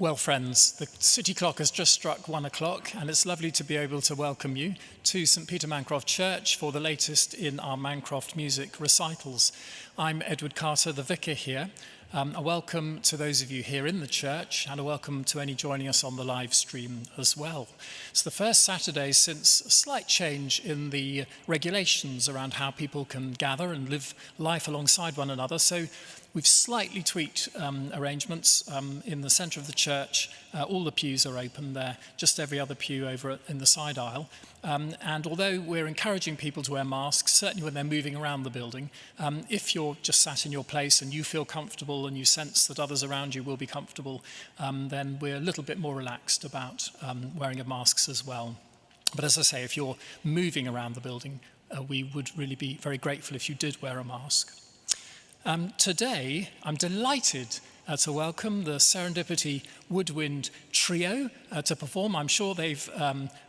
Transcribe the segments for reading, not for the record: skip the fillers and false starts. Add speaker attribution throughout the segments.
Speaker 1: Well, friends, the city clock has just struck 1 o'clock, and it's lovely to be able to welcome you to St. Peter Mancroft Church for the latest in our Mancroft Music Recitals. I'm Edward Carter, the vicar here. A welcome to those of you here in the church, and a welcome to any joining us on the live stream as well. It's the first Saturday since a slight change in the regulations around how people can gather and live life alongside one another. So we've slightly tweaked arrangements in the centre of the church. All the pews are open there, just every other pew over in the side aisle. And although we're encouraging people to wear masks, certainly when they're moving around the building, if you're just sat in your place and you feel comfortable and you sense that others around you will be comfortable, then we're a little bit more relaxed about wearing of masks as well. But as I say, if you're moving around the building, we would really be very grateful if you did wear a mask. Today, I'm delighted to welcome the Serendipity Woodwind Trio to perform. I'm sure they've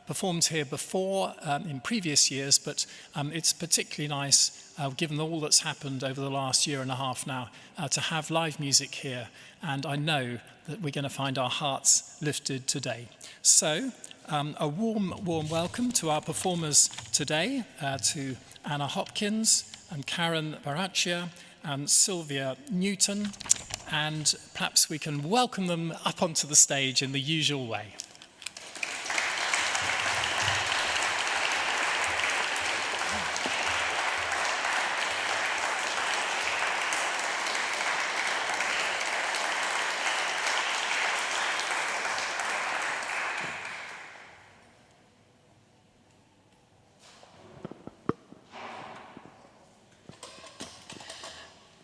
Speaker 1: performed here before in previous years, but it's particularly nice, given all that's happened over the last year and a half now, to have live music here. And I know that we're going to find our hearts lifted today. So, a warm welcome to our performers today, to Anna Hopkins and Karen Baraccia, and Sylvia Newton, and perhaps we can welcome them up onto the stage in the usual way.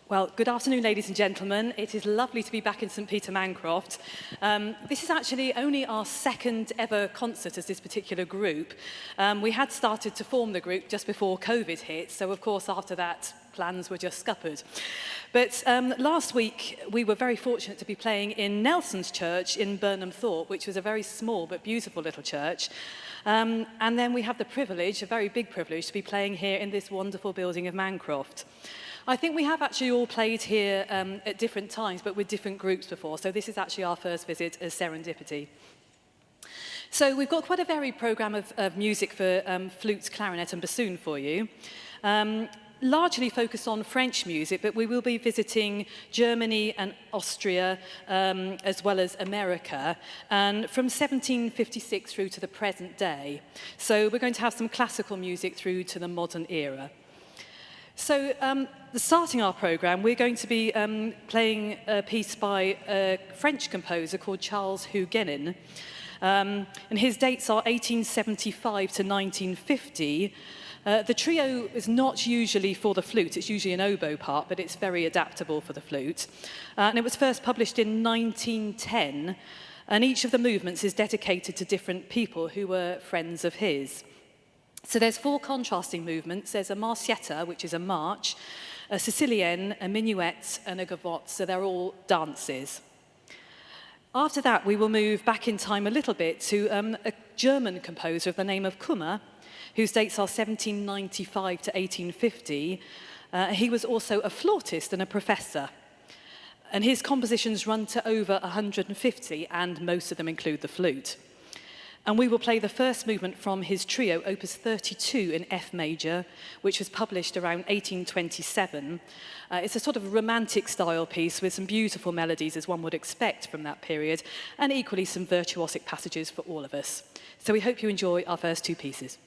Speaker 2: Well, good afternoon, ladies and gentlemen. It is lovely to be back in St. Peter Mancroft. This is actually only our second ever concert as this particular group. We had started to form the group just before COVID hit, so of course after that plans were just scuppered. But last week we were very fortunate to be playing in Nelson's Church in Burnham Thorpe, which was a very small but beautiful little church. And then we have the privilege, a very big privilege, to be playing here in this wonderful building of Mancroft. I think we have actually all played here at different times, but with different groups before. So this is actually our first visit as Serendipity. So we've got quite a varied programme of music for flute, clarinet and bassoon for you. Largely focused on French music, but we will be visiting Germany and Austria, as well as America, and from 1756 through to the present day. So we're going to have some classical music through to the modern era. So, starting our programme, we're going to be playing a piece by a French composer called Charles Huguenin. And his dates are 1875 to 1950. The trio is not usually for the flute, it's usually an oboe part, but it's very adaptable for the flute. And it was first published in 1910, and each of the movements is dedicated to different people who were friends of his. So there's 4 contrasting movements. There's a marsietta, which is a march, a Sicilienne, a minuet, and a gavotte. So they're all dances. After that, we will move back in time a little bit to a German composer of the name of Kummer, whose dates are 1795 to 1850. He was also a flautist and a professor. And his compositions run to over 150, and most of them include the flute. And we will play the first movement from his trio, Opus 32 in F major, which was published around 1827. It's a sort of romantic style piece with some beautiful melodies, as one would expect from that period, and equally some virtuosic passages for all of us. So we hope you enjoy our first 2 pieces.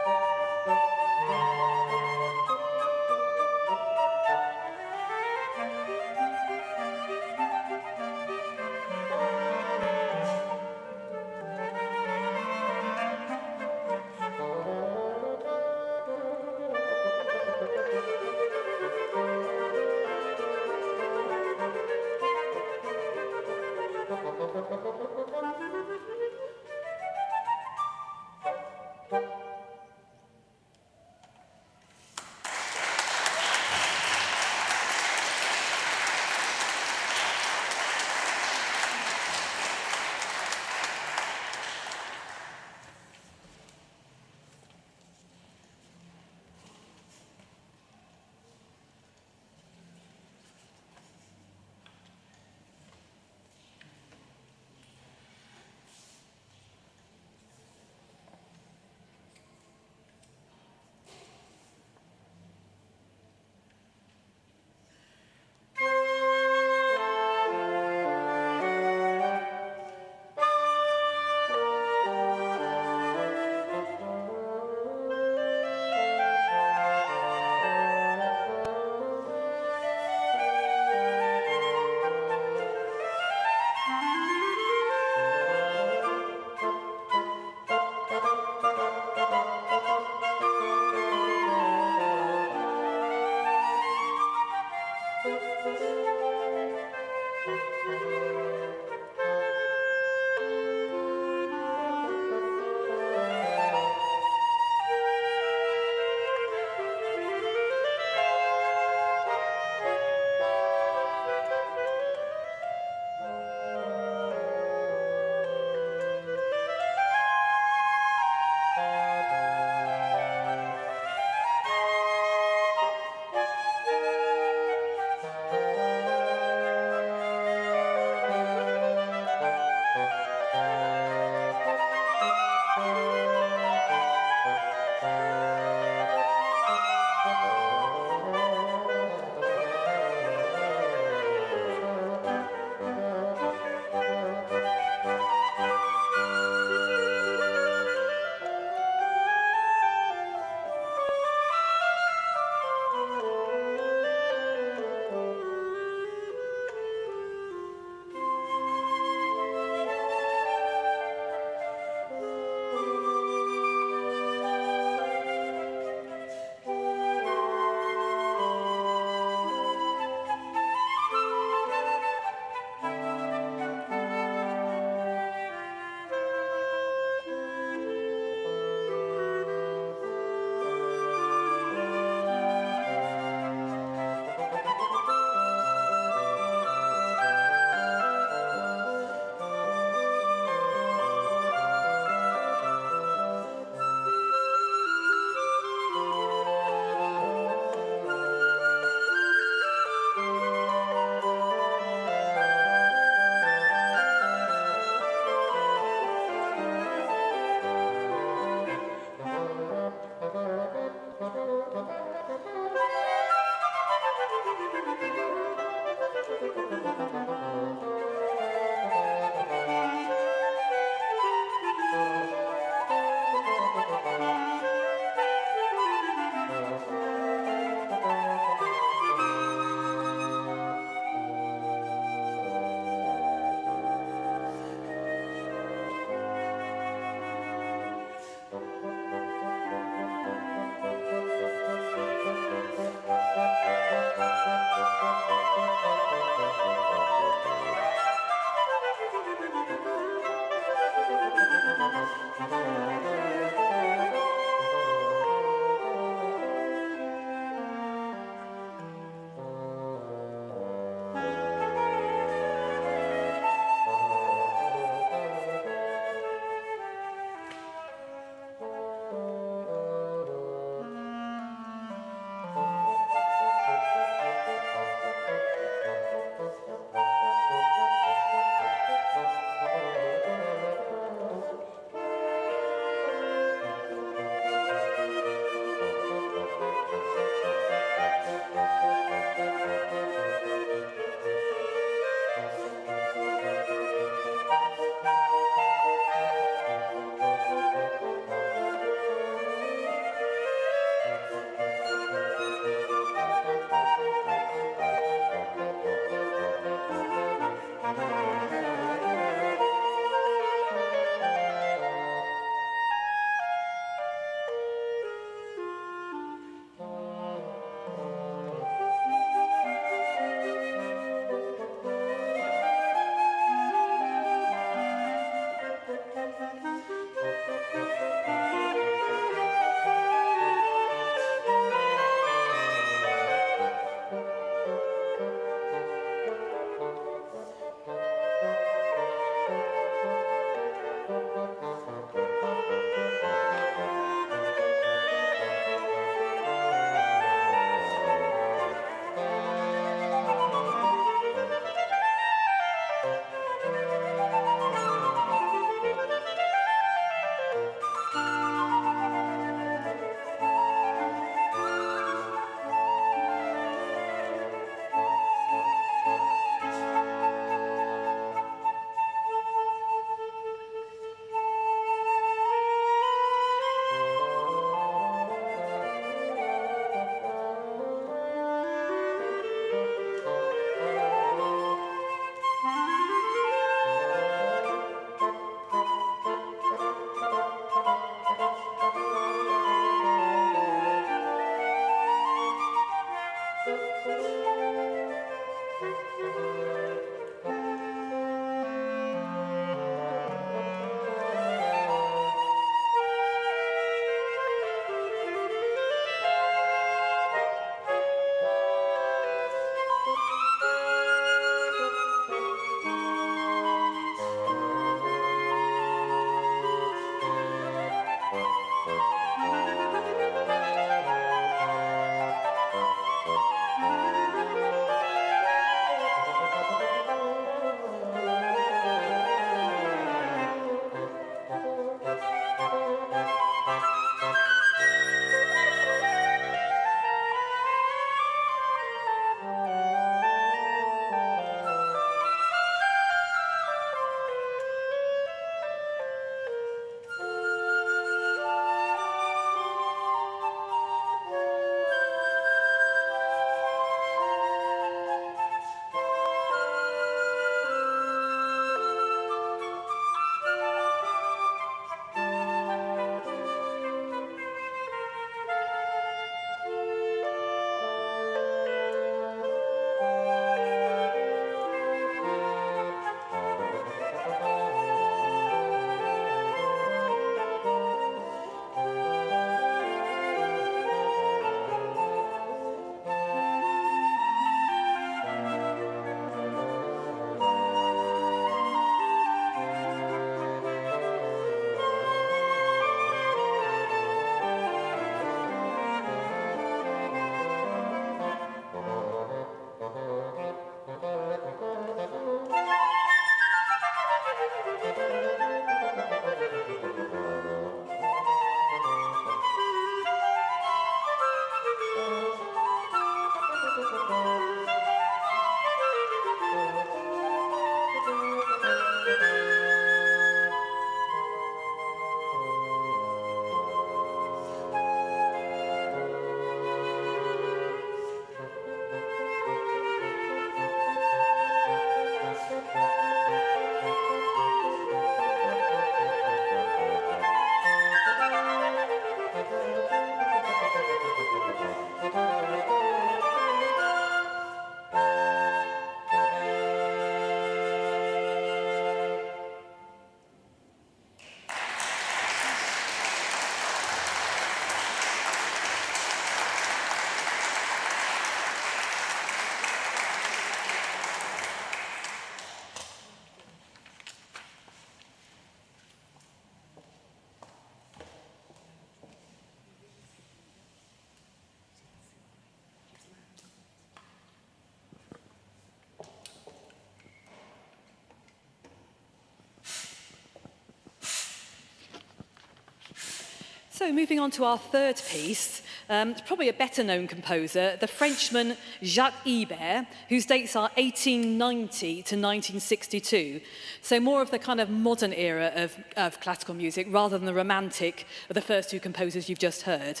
Speaker 2: So moving on to our third piece, probably a better-known composer, the Frenchman Jacques Ibert, whose dates are 1890 to 1962. So more of the kind of modern era of classical music rather than the romantic of the first two composers you've just heard.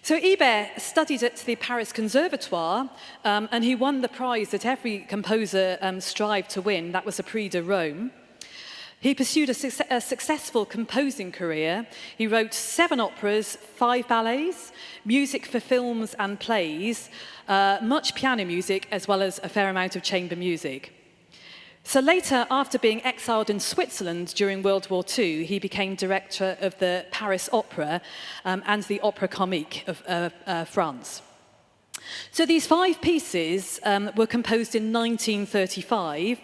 Speaker 2: So Ibert studied at the Paris Conservatoire, and he won the prize that every composer strived to win. That was the Prix de Rome. He pursued a successful composing career. He wrote 7 operas, 5 ballets, music for films and plays, much piano music, as well as a fair amount of chamber music. So later, after being exiled in Switzerland during World War II, he became director of the Paris Opera and the Opera Comique of France. So these 5 pieces were composed in 1935.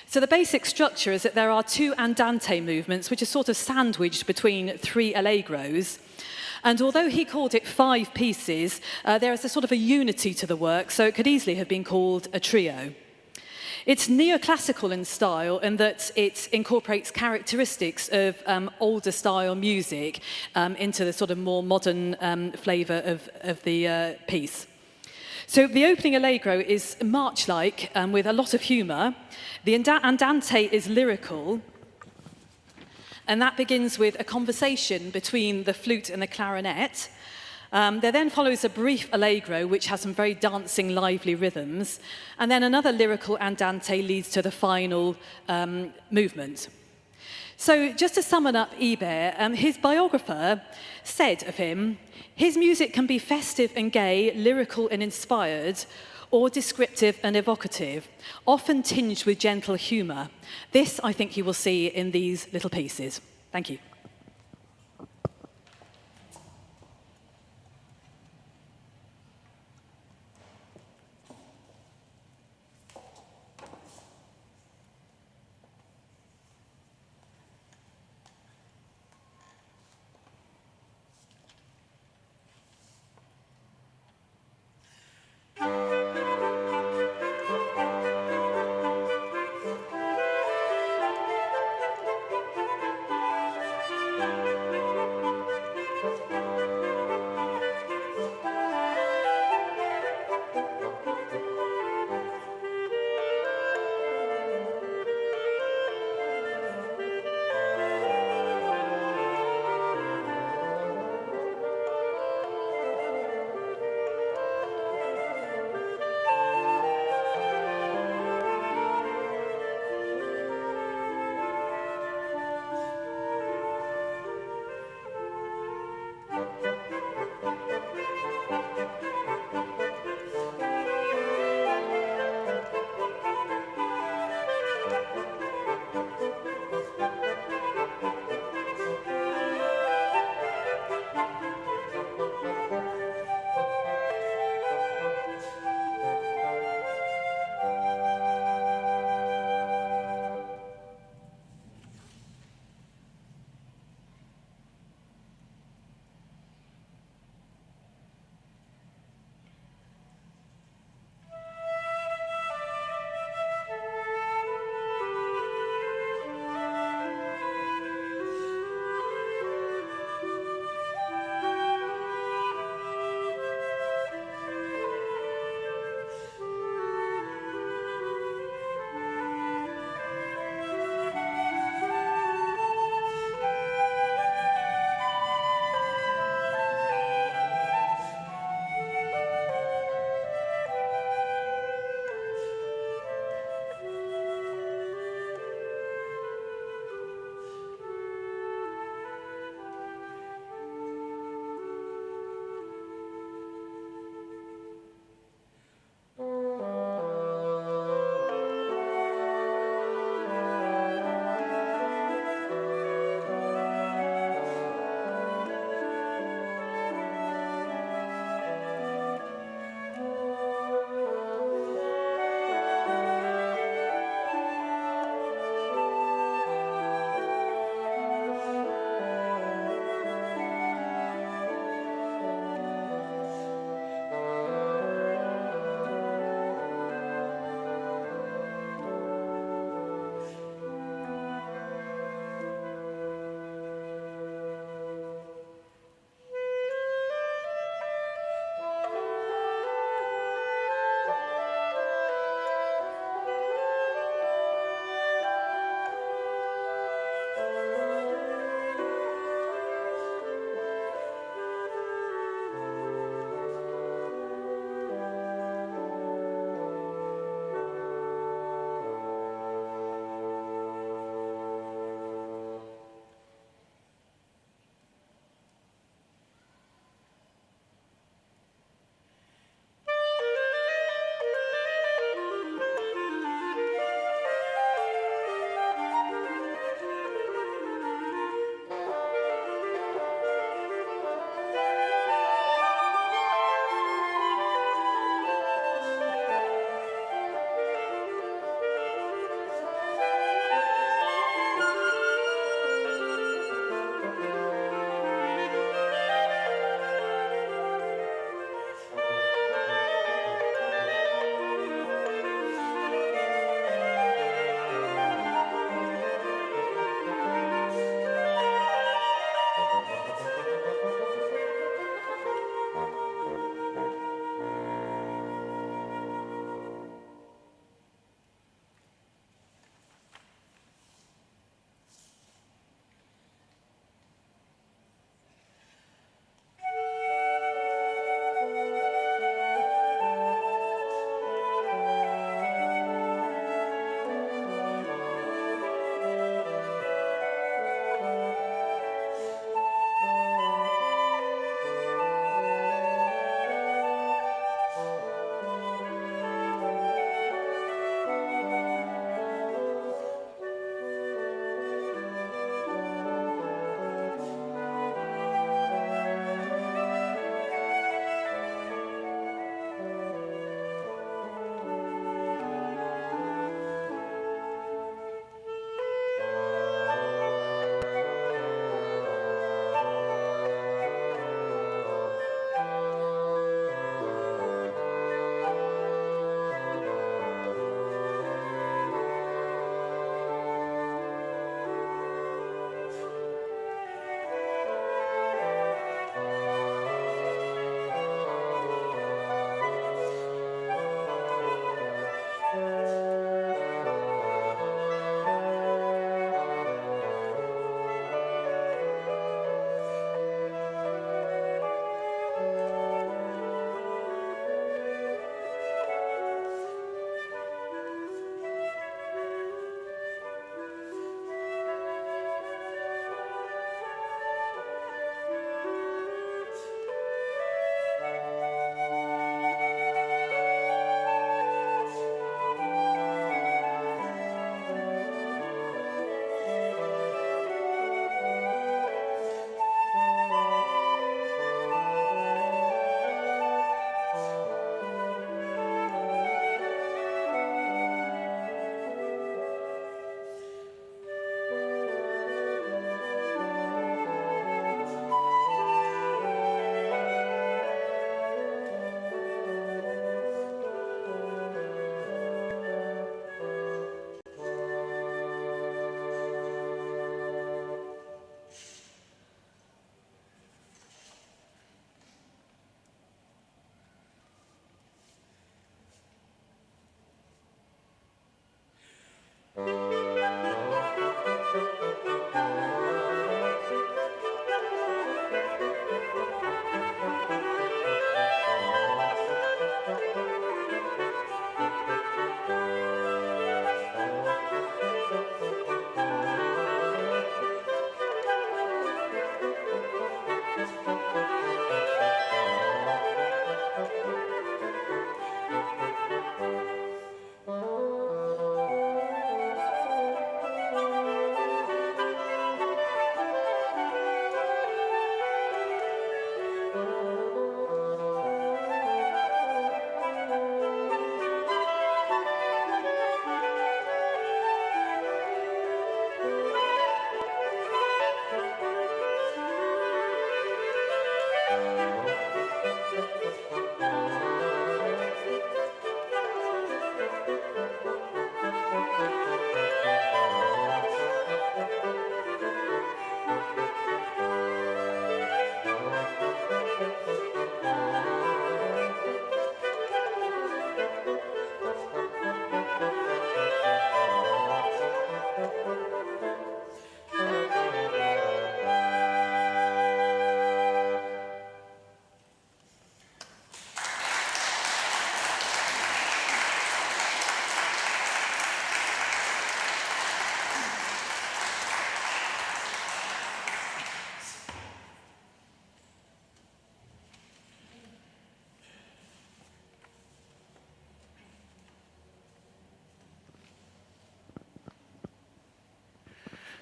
Speaker 2: So the basic structure is that there are 2 andante movements, which are sort of sandwiched between 3 allegros. And although he called it 5 pieces, there is a sort of a unity to the work, so it could easily have been called a trio. It's neoclassical in style in that it incorporates characteristics of older style music into the sort of more modern flavour of the piece. So the opening allegro is march-like with a lot of humour. The andante is lyrical, and that begins with a conversation between the flute and the clarinet. There then follows a brief allegro, which has some very dancing, lively rhythms, and then another lyrical andante leads to the final movement. So just to sum up Ibert, his biographer said of him, his music can be festive and gay, lyrical and inspired, or descriptive and evocative, often tinged with gentle humour. This, I think, you will see in these little pieces. Thank you.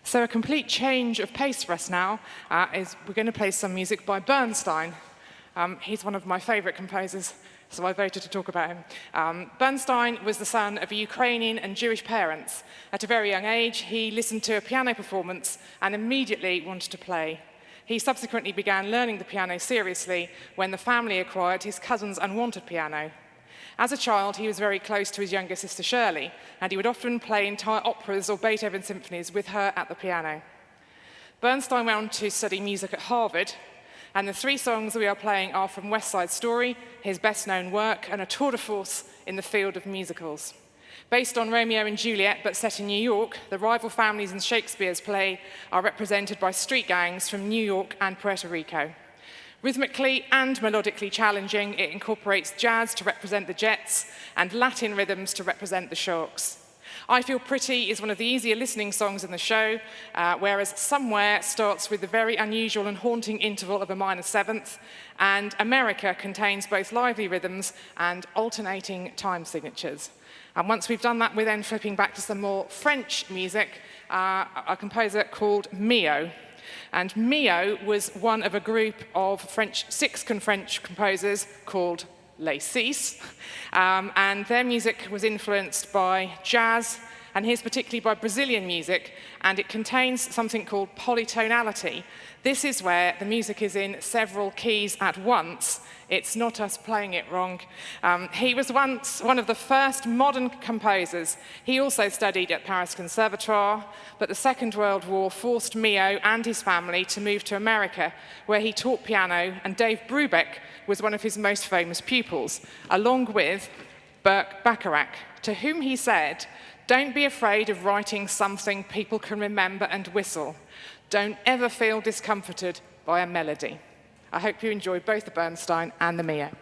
Speaker 3: So a complete change of pace for us now is we're going to play some music by Bernstein. He's one of my favorite composers, so I voted to talk about him. Bernstein was the son of Ukrainian and Jewish parents. At a very young age, he listened to a piano performance and immediately wanted to play. He subsequently began learning the piano seriously when the family acquired his cousin's unwanted piano. As a child, he was very close to his younger sister Shirley, and he would often play entire operas or Beethoven symphonies with her at the piano. Bernstein went on to study music at Harvard, and the three songs we are playing are from West Side Story, his best-known work, and a tour de force in the field of musicals. Based on Romeo and Juliet, but set in New York, the rival families in Shakespeare's play are represented by street gangs from New York and Puerto Rico. Rhythmically and melodically challenging, it incorporates jazz to represent the Jets and Latin rhythms to represent the Sharks. I Feel Pretty is one of the easier listening songs in the show, whereas Somewhere starts with the very unusual and haunting interval of a minor seventh, and America contains both lively rhythms and alternating time signatures. And once we've done that, we're then flipping back to some more French music, a composer called Milhaud. And Milhaud was one of a group of six French composers called Les Six, and their music was influenced by jazz, and here's particularly by Brazilian music, and it contains something called polytonality. This is where the music is in several keys at once. It's not us playing it wrong. He was once one of the first modern composers. He also studied at Paris Conservatoire, but the Second World War forced Milhaud and his family to move to America, where he taught piano, and Dave Brubeck was one of his most famous pupils, along with Burt Bacharach, to whom he said, "Don't be afraid of writing something people can remember and whistle. Don't ever feel discomforted by a melody." I hope you enjoy both the Bernstein and the Milhaud.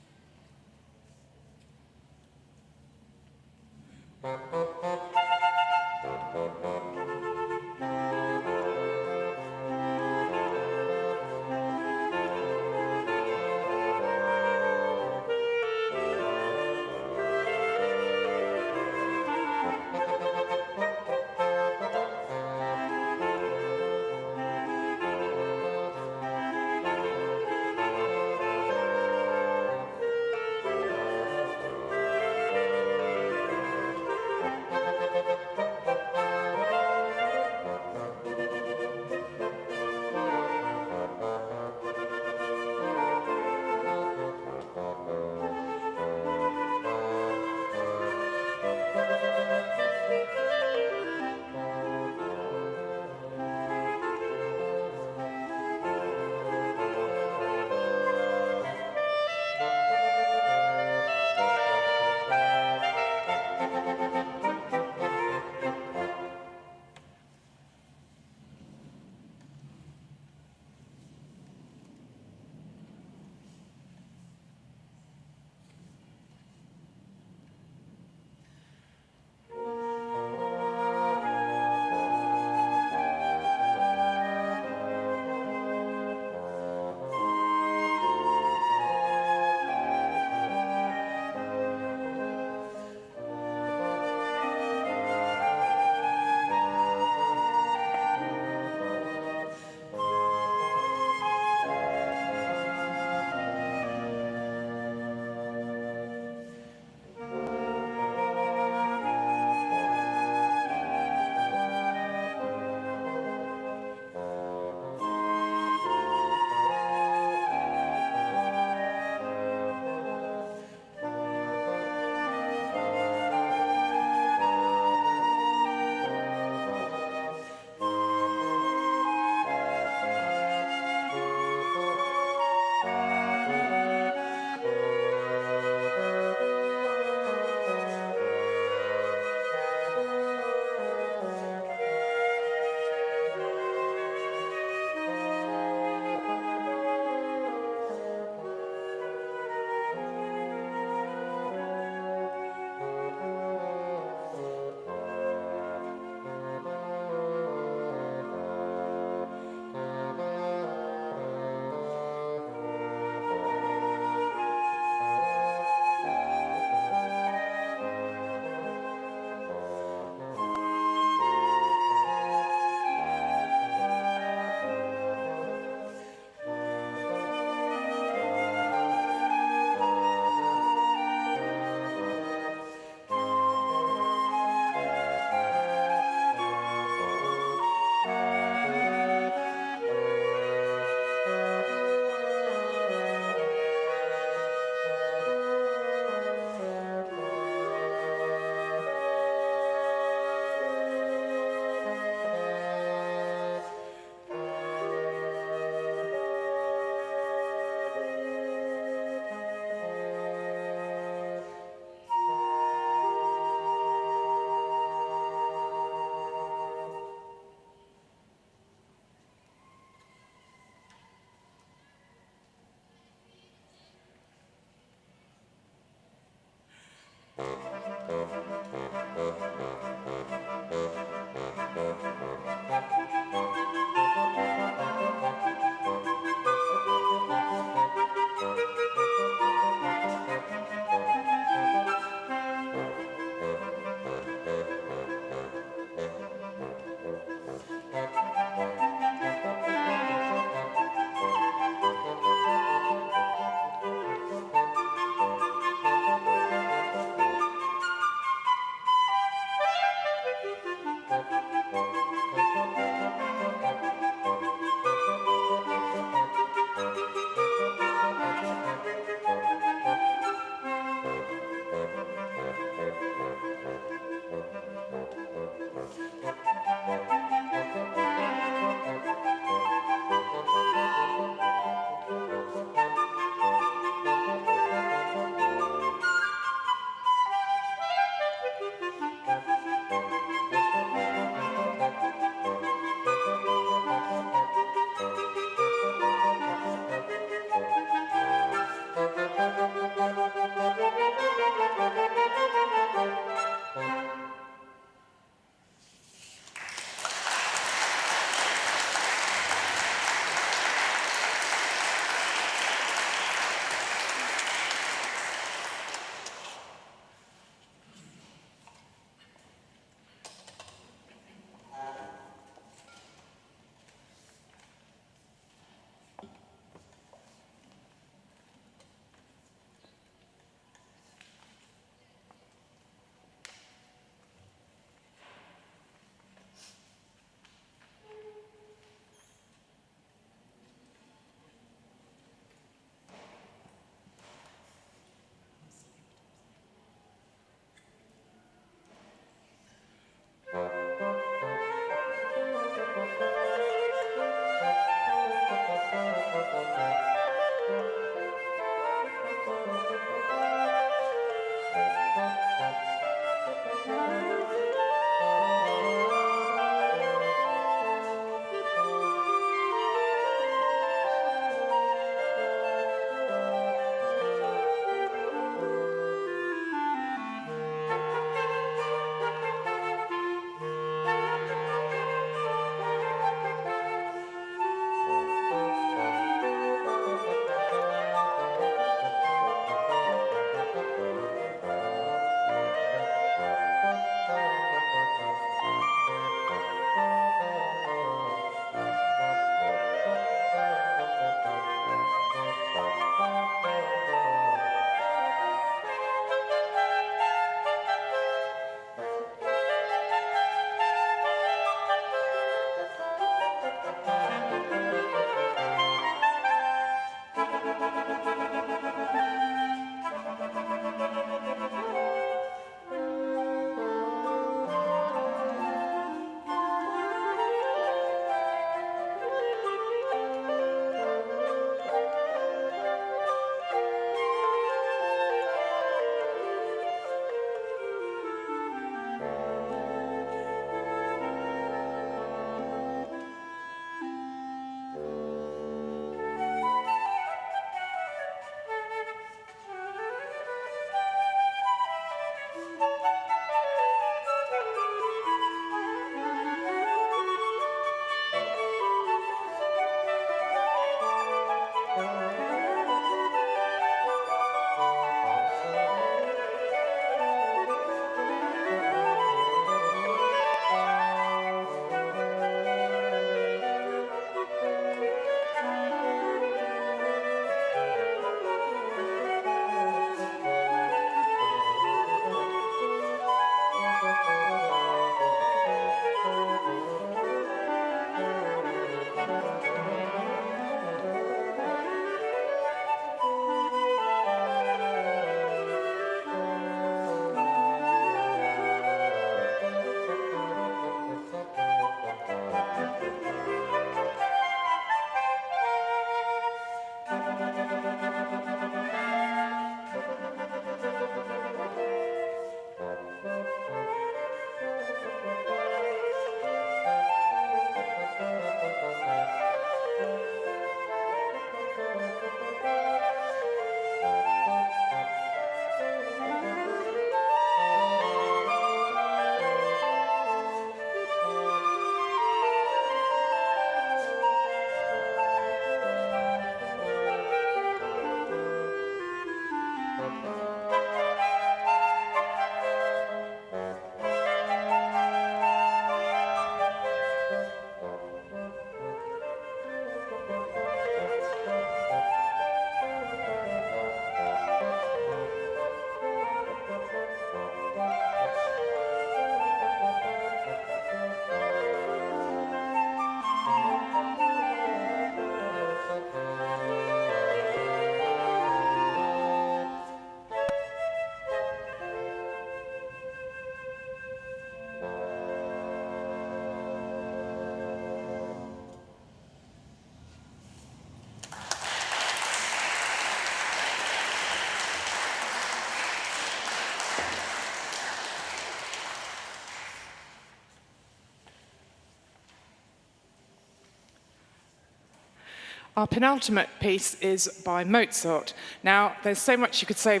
Speaker 3: Our penultimate piece is by Mozart. Now, there's so much you could say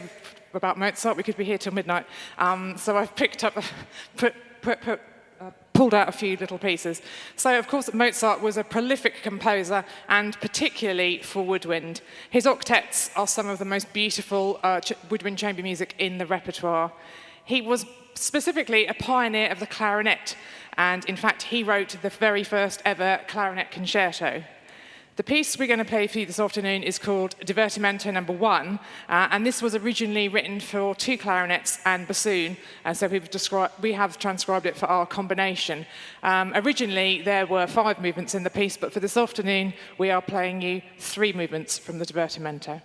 Speaker 3: about Mozart. We could be here till midnight. So I've picked up, pulled out a few little pieces. So, of course, Mozart was a prolific composer, and particularly for woodwind. His octets are some of the most beautiful woodwind chamber music in the repertoire. He was specifically a pioneer of the clarinet, and in fact, he wrote the very first ever clarinet concerto. The piece we're going to play for you this afternoon is called Divertimento No. 1, and this was originally written for 2 clarinets and bassoon, and so we have transcribed it for our combination. Originally, there were 5 movements in the piece, but for this afternoon, we are playing you 3 movements from the Divertimento.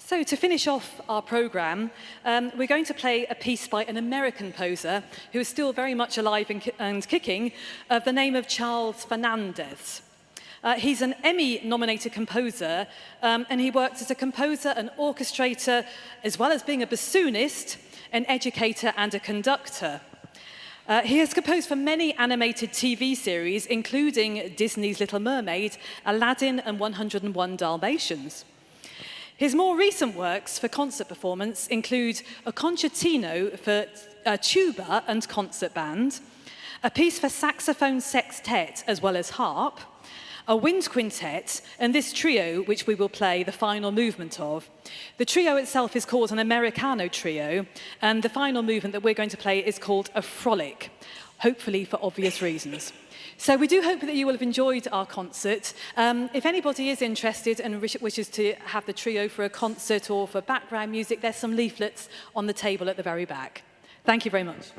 Speaker 2: So to finish off our programme, we're going to play a piece by an American composer who is still very much alive and kicking, of the name of Charles Fernandez. He's an Emmy-nominated composer, and he works as a composer, an orchestrator, as well as being a bassoonist, an educator and a conductor. He has composed for many animated TV series, including Disney's Little Mermaid, Aladdin and 101 Dalmatians. His more recent works for concert performance include a concertino for tuba and concert band, a piece for saxophone sextet as well as harp, a wind quintet, and this trio, which we will play the final movement of. The trio itself is called an Americano trio, and the final movement that we're going to play is called a frolic, hopefully for obvious reasons. So we do hope that you will have enjoyed our concert. If anybody is interested and wishes to have the trio for a concert or for background music, there's some leaflets on the table at the very back. Thank you very much.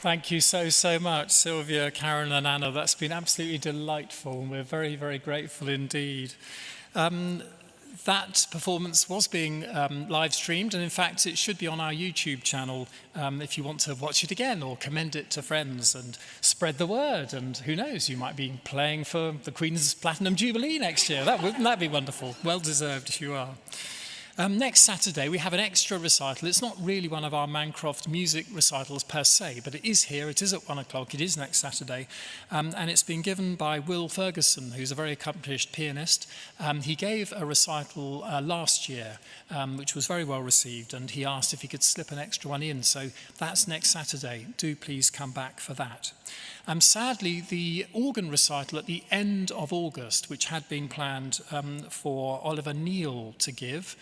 Speaker 1: Thank you so much, Sylvia, Karen and Anna. That's been absolutely delightful, and we're very, very grateful indeed. That performance was being live streamed, and in fact it should be on our YouTube channel if you want to watch it again or commend it to friends and spread the word. And who knows, you might be playing for the Queen's Platinum Jubilee next year. Wouldn't that be wonderful? Well deserved if you are. Next Saturday, we have an extra recital. It's not really one of our Mancroft Music Recitals per se, but it is here. It is at 1 o'clock. It is next Saturday. And it's been given by Will Ferguson, who's a very accomplished pianist. He gave a recital last year, which was very well received, and he asked if he could slip an extra one in. So that's next Saturday. Do please come back for that. Sadly, the organ recital at the end of August, which had been planned for Oliver Neal to give,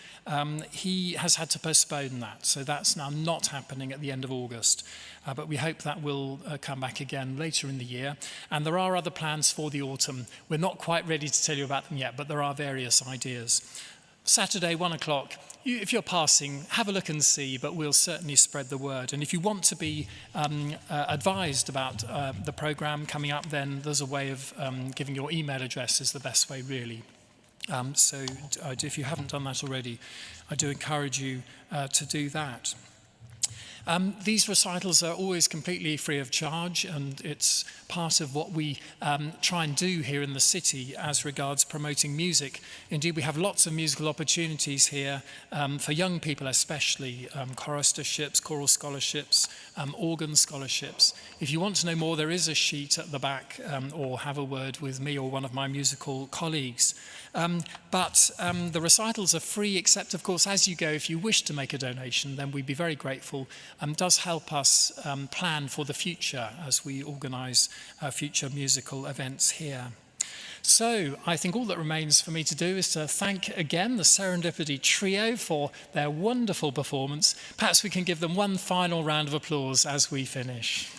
Speaker 1: he has had to postpone that. So that's now not happening at the end of August. But we hope that will come back again later in the year. And there are other plans for the autumn. We're not quite ready to tell you about them yet, but there are various ideas. Saturday, 1 o'clock. If you're passing, have a look and see, but we'll certainly spread the word. And if you want to be advised about the programme coming up, then there's a way of giving your email address is the best way, really. So if you haven't done that already, I do encourage you to do that. These recitals are always completely free of charge, and it's part of what we try and do here in the city as regards promoting music. Indeed, we have lots of musical opportunities here for young people especially, choristerships, choral scholarships, organ scholarships. If you want to know more, there is a sheet at the back, or have a word with me or one of my musical colleagues. But the recitals are free, except, of course, as you go, if you wish to make a donation, then we'd be very grateful. Does help us plan for the future as we organise future musical events here. So I think all that remains for me to do is to thank again the Serendipity Trio for their wonderful performance. Perhaps we can give them one final round of applause as we finish.